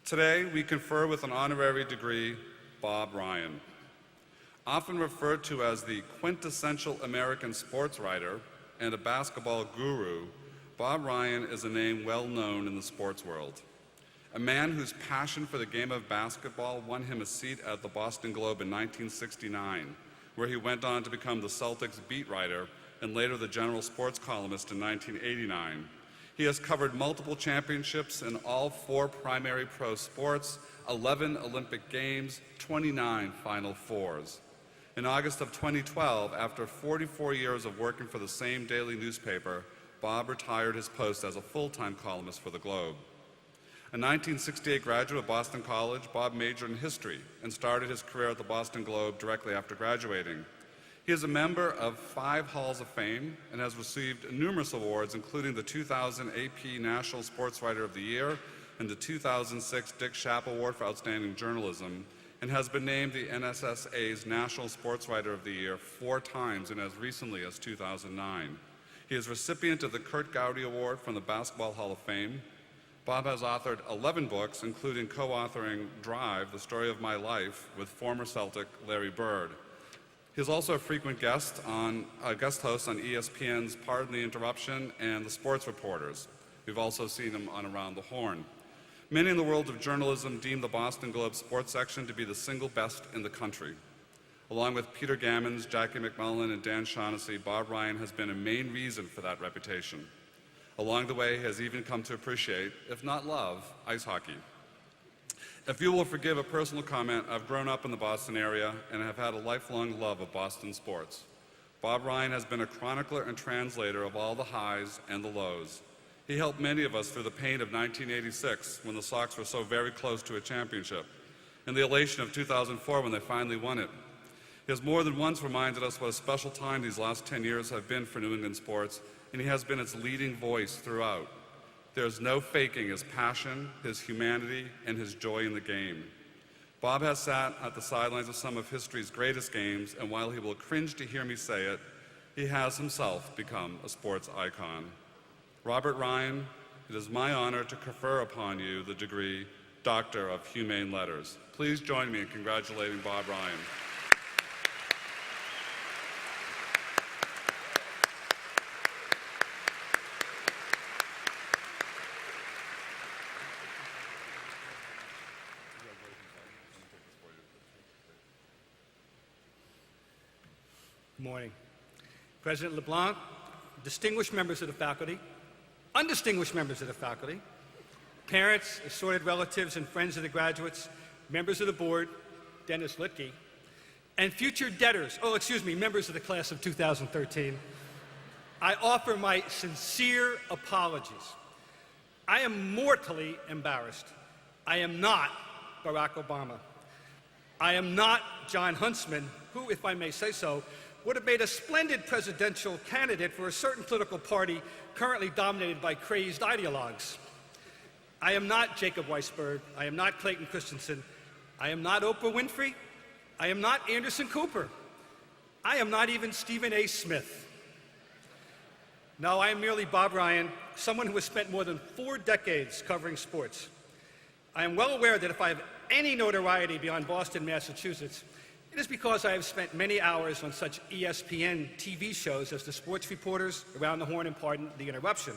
Today, we confer with an honorary degree, Bob Ryan. Often referred to as the quintessential American sports writer and a basketball guru, Bob Ryan is a name well known in the sports world. A man whose passion for the game of basketball won him a seat at the Boston Globe in 1969, where he went on to become the Celtics beat writer and later the general sports columnist in 1989. He has covered multiple championships in all 4 primary pro sports, 11 Olympic Games, 29 Final Fours. In August of 2012, after 44 years of working for the same daily newspaper, Bob retired his post as a full-time columnist for the Globe. A 1968 graduate of Boston College, Bob majored in history and started his career at the Boston Globe directly after graduating. He is a member of 5 Halls of Fame and has received numerous awards, including the 2000 AP National Sports Writer of the Year and the 2006 Dick Schaap Award for Outstanding Journalism, and has been named the NSSA's National Sports Writer of the Year 4 times and as recently as 2009. He is recipient of the Curt Gowdy Award from the Basketball Hall of Fame. Bob has authored 11 books, including co-authoring Drive, The Story of My Life, with former Celtic Larry Bird. He is also a frequent guest host on ESPN's Pardon the Interruption and The Sports Reporters. We've also seen him on Around the Horn. Many in the world of journalism deem the Boston Globe sports section to be the single best in the country. Along with Peter Gammons, Jackie McMullen, and Dan Shaughnessy, Bob Ryan has been a main reason for that reputation. Along the way, he has even come to appreciate, if not love, ice hockey. If you will forgive a personal comment, I've grown up in the Boston area and have had a lifelong love of Boston sports. Bob Ryan has been a chronicler and translator of all the highs and the lows. He helped many of us through the pain of 1986 when the Sox were so very close to a championship, and the elation of 2004 when they finally won it. He has more than once reminded us what a special time these last 10 years have been for New England sports, and he has been its leading voice throughout. There is no faking his passion, his humanity, and his joy in the game. Bob has sat at the sidelines of some of history's greatest games, and while he will cringe to hear me say it, he has himself become a sports icon. Robert Ryan, it is my honor to confer upon you the degree Doctor of Humane Letters. Please join me in congratulating Bob Ryan. Good morning. President LeBlanc, distinguished members of the faculty, undistinguished members of the faculty, parents, assorted relatives, and friends of the graduates, members of the board, Dennis Litke, and future debtors, members of the class of 2013, I offer my sincere apologies. I am mortally embarrassed. I am not Barack Obama. I am not John Huntsman, who, if I may say so, would have made a splendid presidential candidate for a certain political party currently dominated by crazed ideologues. I am not Jacob Weisberg. I am not Clayton Christensen. I am not Oprah Winfrey. I am not Anderson Cooper. I am not even Stephen A. Smith. No, I am merely Bob Ryan, someone who has spent more than 4 decades covering sports. I am well aware that if I have any notoriety beyond Boston, Massachusetts, it is because I have spent many hours on such ESPN TV shows as The Sports Reporters, Around the Horn, and Pardon the Interruption,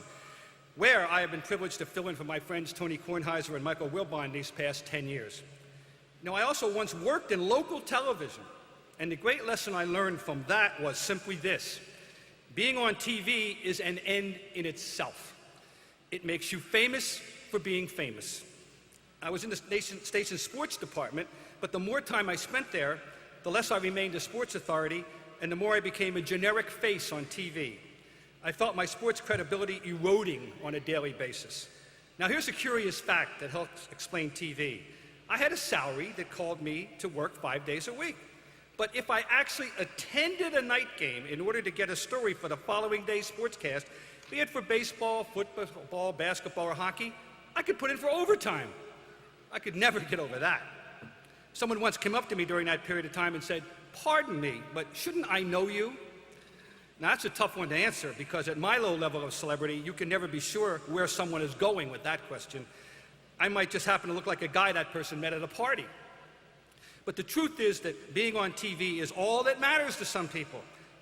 where I have been privileged to fill in for my friends Tony Kornheiser and Michael Wilbon these past 10 years. Now, I also once worked in local television, and the great lesson I learned from that was simply this: being on TV is an end in itself. It makes you famous for being famous. I was in the station's sports department, but the more time I spent there, the less I remained a sports authority, and the more I became a generic face on TV. I felt my sports credibility eroding on a daily basis. Now, here's a curious fact that helps explain TV. I had a salary that called me to work 5 days a week. But if I actually attended a night game in order to get a story for the following day's sportscast, be it for baseball, football, basketball, or hockey, I could put in for overtime. I could never get over that. Someone once came up to me during that period of time and said, "Pardon me, but shouldn't I know you?" Now, that's a tough one to answer, because at my low level of celebrity, you can never be sure where someone is going with that question. I might just happen to look like a guy that person met at a party. But the truth is that being on TV is all that matters to some people.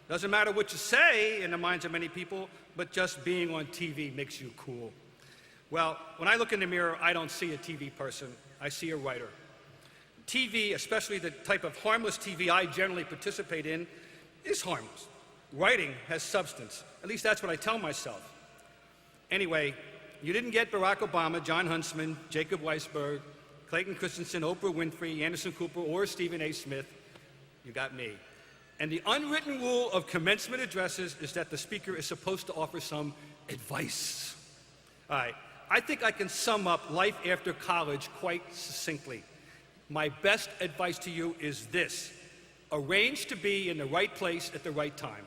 Doesn't matter what you say in the minds of many people, but just being on TV makes you cool. Well, when I look in the mirror, I don't see a TV person. I see a writer. TV, especially the type of harmless TV I generally participate in, is harmless. Writing has substance. At least that's what I tell myself. Anyway, you didn't get Barack Obama, John Huntsman, Jacob Weisberg, Clayton Christensen, Oprah Winfrey, Anderson Cooper, or Stephen A. Smith. You got me. And the unwritten rule of commencement addresses is that the speaker is supposed to offer some advice. All right, I think I can sum up life after college quite succinctly. My best advice to you is this: arrange to be in the right place at the right time.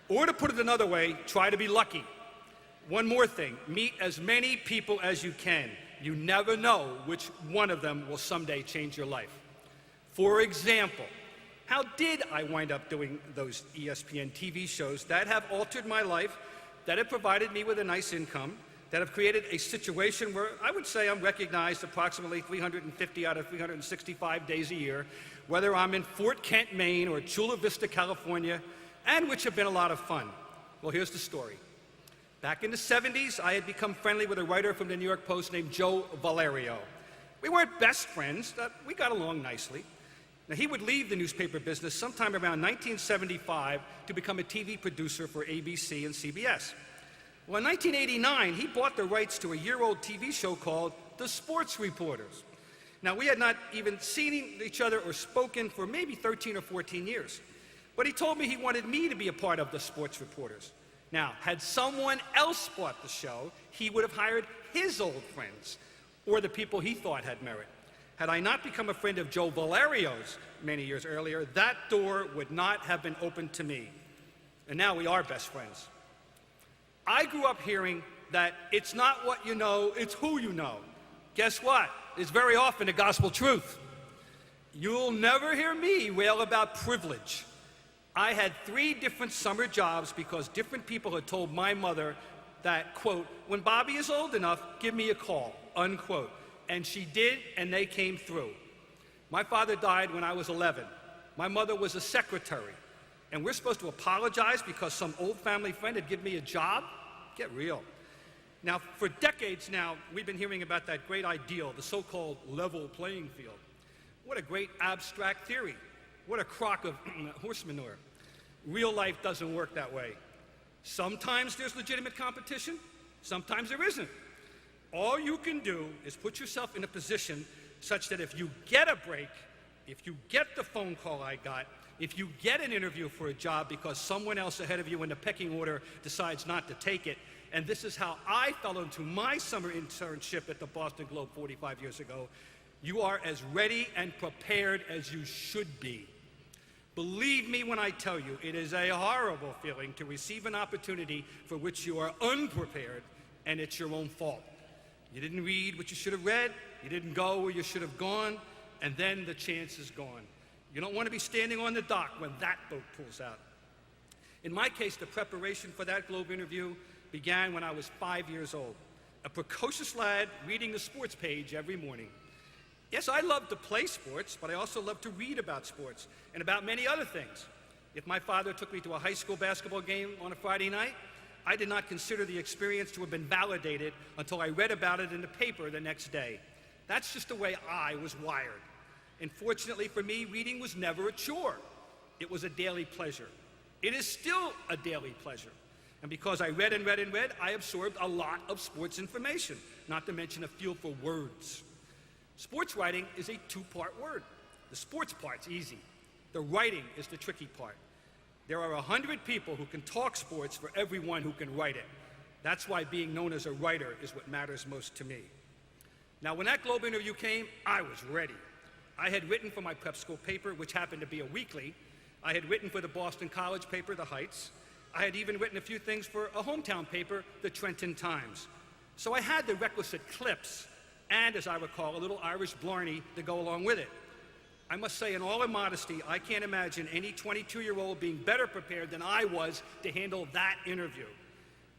Or to put it another way, try to be lucky. One more thing, meet as many people as you can. You never know which one of them will someday change your life. For example, how did I wind up doing those ESPN TV shows that have altered my life, that have provided me with a nice income, that have created a situation where I would say I'm recognized approximately 350 out of 365 days a year, whether I'm in Fort Kent, Maine, or Chula Vista, California, and which have been a lot of fun? Well, here's the story. Back in the 70s, I had become friendly with a writer from the New York Post named Joe Valerio. We weren't best friends, but we got along nicely. Now, he would leave the newspaper business sometime around 1975 to become a TV producer for ABC and CBS. Well, in 1989, he bought the rights to a year-old TV show called The Sports Reporters. Now, we had not even seen each other or spoken for maybe 13 or 14 years. But he told me he wanted me to be a part of The Sports Reporters. Now, had someone else bought the show, he would have hired his old friends, or the people he thought had merit. Had I not become a friend of Joe Valerio's many years earlier, that door would not have been opened to me. And now we are best friends. I grew up hearing that it's not what you know, it's who you know. Guess what? It's very often the gospel truth. You'll never hear me wail about privilege. I had 3 different summer jobs because different people had told my mother that, quote, when Bobby is old enough, give me a call, unquote. And she did, and they came through. My father died when I was 11. My mother was a secretary. And we're supposed to apologize because some old family friend had given me a job? Get real. Now, for decades now, we've been hearing about that great ideal, the so-called level playing field. What a great abstract theory. What a crock of horse manure. Real life doesn't work that way. Sometimes there's legitimate competition, sometimes there isn't. All you can do is put yourself in a position such that if you get a break, if you get the phone call I got, if you get an interview for a job because someone else ahead of you in the pecking order decides not to take it, and this is how I fell into my summer internship at the Boston Globe 45 years ago, you are as ready and prepared as you should be. Believe me when I tell you, it is a horrible feeling to receive an opportunity for which you are unprepared, and it's your own fault. You didn't read what you should have read, you didn't go where you should have gone, and then the chance is gone. You don't want to be standing on the dock when that boat pulls out. In my case, the preparation for that Globe interview began when I was 5 years old, a precocious lad reading the sports page every morning. Yes, I love to play sports, but I also love to read about sports and about many other things. If my father took me to a high school basketball game on a Friday night, I did not consider the experience to have been validated until I read about it in the paper the next day. That's just the way I was wired. And fortunately for me, reading was never a chore. It was a daily pleasure. It is still a daily pleasure. And because I read and read and read, I absorbed a lot of sports information, not to mention a feel for words. Sports writing is a 2-part word. The sports part's easy. The writing is the tricky part. There are 100 people who can talk sports for everyone who can write it. That's why being known as a writer is what matters most to me. Now, when that Globe interview came, I was ready. I had written for my prep school paper, which happened to be a weekly. I had written for the Boston College paper, The Heights. I had even written a few things for a hometown paper, the Trenton Times. So I had the requisite clips, and as I recall, a little Irish blarney to go along with it. I must say, in all immodesty, I can't imagine any 22-year-old being better prepared than I was to handle that interview.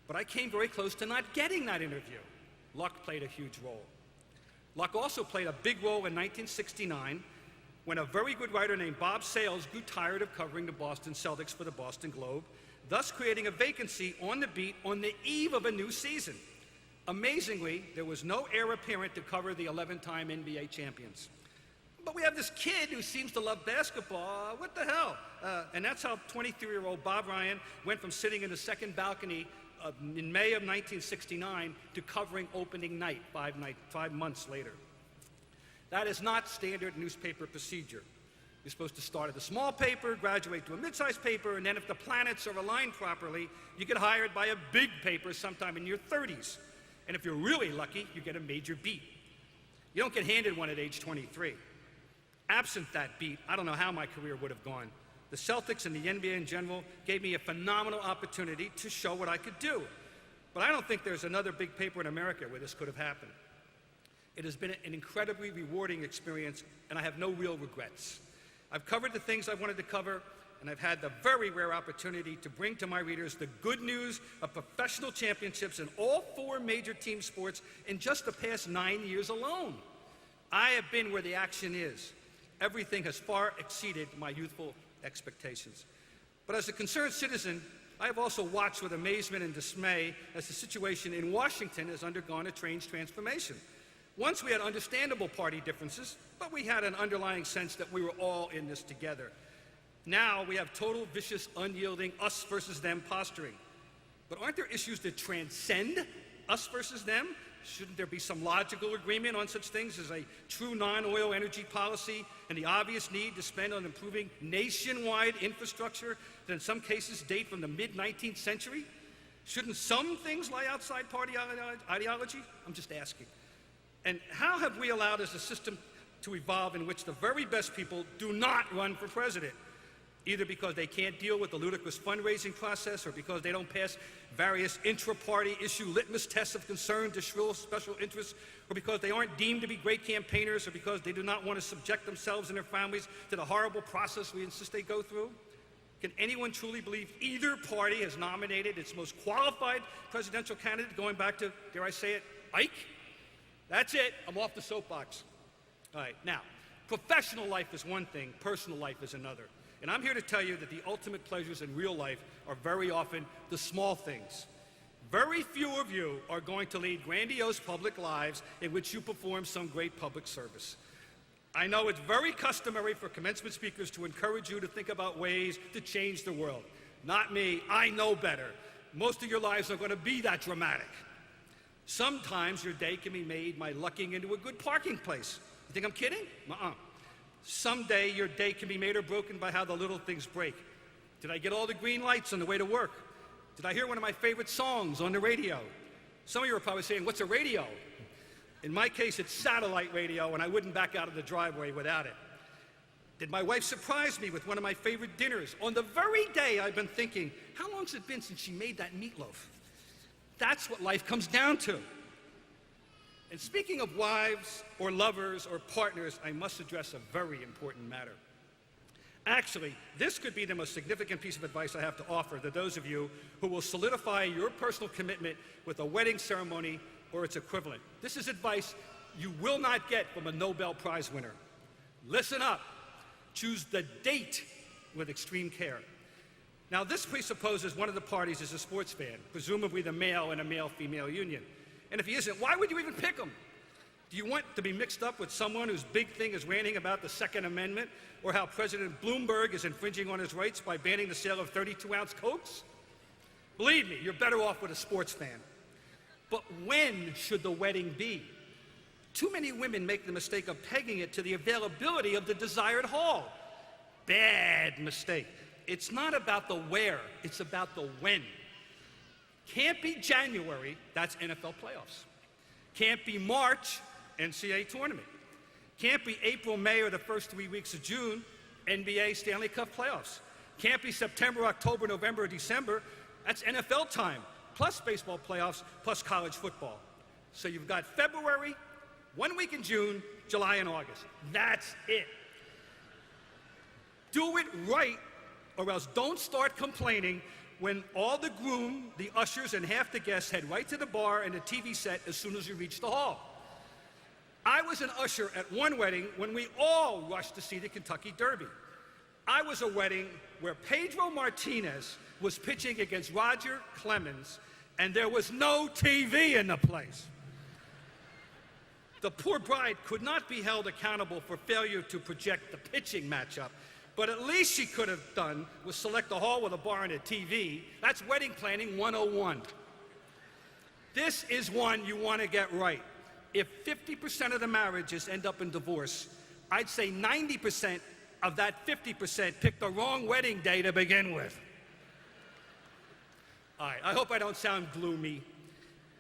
But I came very close to not getting that interview. luck played a huge role. Luck also played a big role in 1969 when a very good writer named Bob Sales grew tired of covering the Boston Celtics for the Boston Globe, thus creating a vacancy on the beat on the eve of a new season. Amazingly, there was no heir apparent to cover the 11-time NBA champions. But we have this kid who seems to love basketball. What the hell? And that's how 23-year-old Bob Ryan went from sitting in the second balcony in May of 1969 to covering opening night 5 months later. That is not standard newspaper procedure. You're supposed to start at a small paper, graduate to a mid-sized paper, and then if the planets are aligned properly, you get hired by a big paper sometime in your 30s. And if you're really lucky, you get a major beat. You don't get handed one at age 23. Absent that beat, I don't know how my career would have gone. The Celtics and the NBA in general gave me a phenomenal opportunity to show what I could do. But I don't think there's another big paper in America where this could have happened. It has been an incredibly rewarding experience, and I have no real regrets. I've covered the things I wanted to cover, and I've had the very rare opportunity to bring to my readers the good news of professional championships in all 4 major team sports in just the past 9 years alone. I have been where the action is. Everything has far exceeded my youthful expectations. But as a concerned citizen, I have also watched with amazement and dismay as the situation in Washington has undergone a strange transformation. Once we had understandable party differences, but we had an underlying sense that we were all in this together. Now we have total, vicious, unyielding us versus them posturing. But aren't there issues that transcend us versus them? Shouldn't there be some logical agreement on such things as a true non-oil energy policy and the obvious need to spend on improving nationwide infrastructure that in some cases date from the mid-19th century? Shouldn't some things lie outside party ideology? I'm just asking. And how have we allowed as a system to evolve in which the very best people do not run for president? Either because they can't deal with the ludicrous fundraising process or because they don't pass various intra-party issue litmus tests of concern to shrill special interests, or because they aren't deemed to be great campaigners, or because they do not want to subject themselves and their families to the horrible process we insist they go through? Can anyone truly believe either party has nominated its most qualified presidential candidate, going back to, dare I say it, Ike? That's it. I'm off the soapbox. All right, now, professional life is one thing, personal life is another. And I'm here to tell you that the ultimate pleasures in real life are very often the small things. Very few of you are going to lead grandiose public lives in which you perform some great public service. I know it's very customary for commencement speakers to encourage you to think about ways to change the world. Not me, I know better. Most of your lives are going to be that dramatic. Sometimes your day can be made by lucking into a good parking place. You think I'm kidding? Someday your day can be made or broken by how the little things break. Did I get all the green lights on the way to work? Did I hear one of my favorite songs on the radio? Some of you are probably saying, what's a radio? In my case, it's satellite radio, and I wouldn't back out of the driveway without it. Did my wife surprise me with one of my favorite dinners on the very day I've been thinking, how long's it been since she made that meatloaf? That's what life comes down to. And speaking of wives or lovers or partners, I must address a very important matter. Actually, this could be the most significant piece of advice I have to offer to those of you who will solidify your personal commitment with a wedding ceremony or its equivalent. This is advice you will not get from a Nobel Prize winner. Listen up. Choose the date with extreme care. Now, this presupposes one of the parties is a sports fan, presumably the male in a male-female union. And if he isn't, why would you even pick him? Do you want to be mixed up with someone whose big thing is ranting about the Second Amendment or how President Bloomberg is infringing on his rights by banning the sale of 32-ounce Cokes? Believe me, you're better off with a sports fan. But when should the wedding be? Too many women make the mistake of pegging it to the availability of the desired hall. Bad mistake. It's not about the where, it's about the when. Can't be January, that's NFL playoffs. Can't be March, NCAA tournament. Can't be April, May, or the first 3 weeks of June, NBA Stanley Cup playoffs. Can't be September, October, November, or December, that's NFL time, plus baseball playoffs, plus college football. So you've got February, 1 week in June, July, and August. That's it. Do it right, or else don't start complaining when all the groom, the ushers, and half the guests head right to the bar and the TV set as soon as you reach the hall. I was an usher at one wedding when we all rushed to see the Kentucky Derby. I was a wedding where Pedro Martinez was pitching against Roger Clemens, and there was no TV in the place. The poor bride could not be held accountable for failure to project the pitching matchup, but at least she could have done was select a hall with a bar and a TV. That's wedding planning 101. This is one you want to get right. If 50% of the marriages end up in divorce, I'd say 90% of that 50% picked the wrong wedding day to begin with. All right, I hope I don't sound gloomy.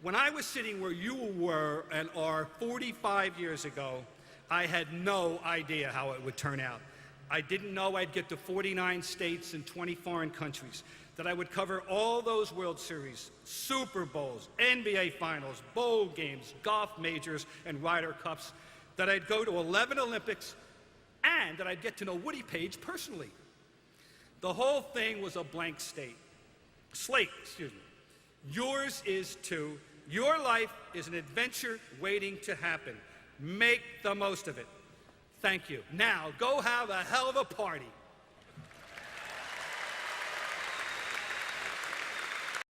When I was sitting where you were and are 45 years ago, I had no idea how it would turn out. I didn't know I'd get to 49 states and 20 foreign countries, that I would cover all those World Series, Super Bowls, NBA Finals, bowl games, golf majors, and Ryder Cups, that I'd go to 11 Olympics, and that I'd get to know Woody Page personally. The whole thing was a blank slate. Yours is too. Your life is an adventure waiting to happen. Make the most of it. Thank you. Now, go have a hell of a party.